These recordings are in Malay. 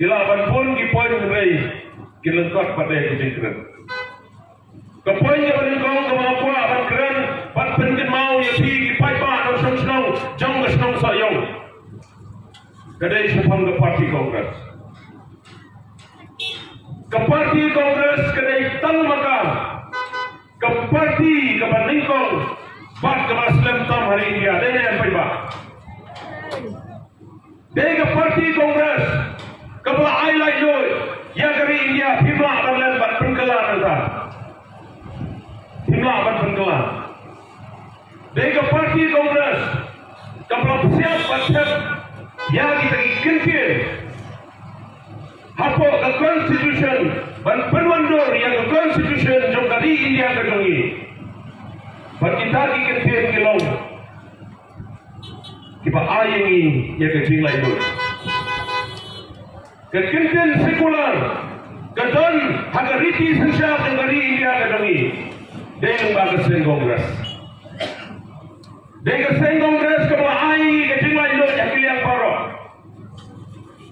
Kilaban pun kipoin ngerai kilengkot pada kucing keren. Kepoin yang berengkong kemampuan akan keren. Pat pengen mau ya pi kipai pa no song song jong ke song sayong. Kedai sepang ke parti kongres. Ke parti kongres kedai tang makam. Ke parti ke bandingkong. Bat ke Muslim tam hari India. Dia yang paiba. Dia ke parti kongres. Kebelah highlight doi. Ya dari India himla akan lembat penggelar entah. Himla akan penggelar. Dia ke parti kongres. Kebelah siap siap. Ya kita ikintir. Hapo ke constitution. Dan penwandur yang ke constitution jom dari India ke jongi. Dan kita ikintir kilau. Kita ayengi ya ke jinglai doi. Kekintin sekular, kedon hagariti sensya dari India kedongi, dengan bagasan kongres. Dengan sen kongres kebelah kejinglai lo yang paro.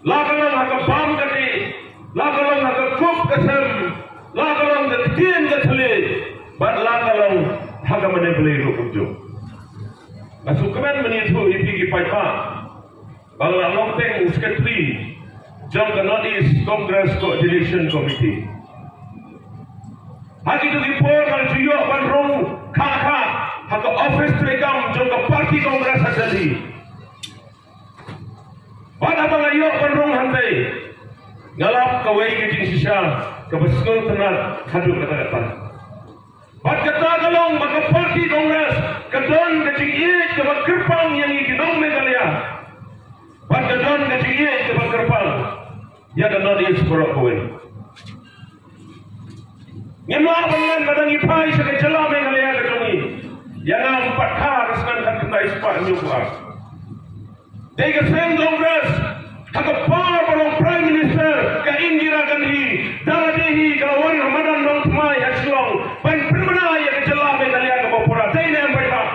Lakalang haka bam kati, lakalang haka kup kesem, lakalang ketien keseli, bat lakalang haka menebeli rukujo. Masukaman menipu ipigi paipa, bangla longteng sekretari. Jom ke Northeast Congress Coordination Committee. Hagi tu report kalau tuyuk bandrung kakak hak office terekam jom ke parti kongres hadali. Pada bangayuk bandrung hantai ngalap kawai kecing sisa ke besul tenat haduk kata-kata. Pada kata kalong maka parti kongres kedon kecing iit ke kerpang yang ikidong Meghalaya. Pada kedon kecing iit ke kerpang. Ya dan nanti sekolah kau ini. Ngemlah dengan kadang ipai sebagai jelah Meghalaya kedongi. Yang 4 hari senang kita ispat nyukuar. Tiga sen kongres. Hak par balong Prime Minister ke Indira Gandhi. Daladehi kawan Ramadan Nong Tumai Haslong. Ban permana yang ke jelah Meghalaya ke Bapura. Saya yang baiklah.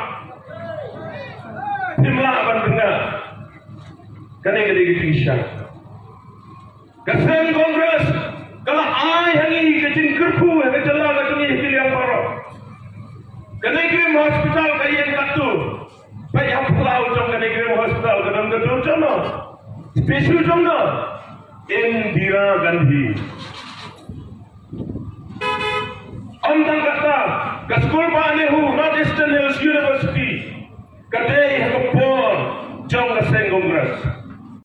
Timlah ban dengar. Kadang-kadang kita isyak. Kesan kongres kalau ai hangi kecing kerpu yang kejelah kecing hiliang paro. Kenegeri hospital kayen katu. Baik yang pulau jom kenegeri hospital kadang kadang jono. Spesial jono. Indira Gandhi. Amdan kata ke sekolah Pak Nehru Northeastern Hills University. Kadai hakapor jom kesan kongres.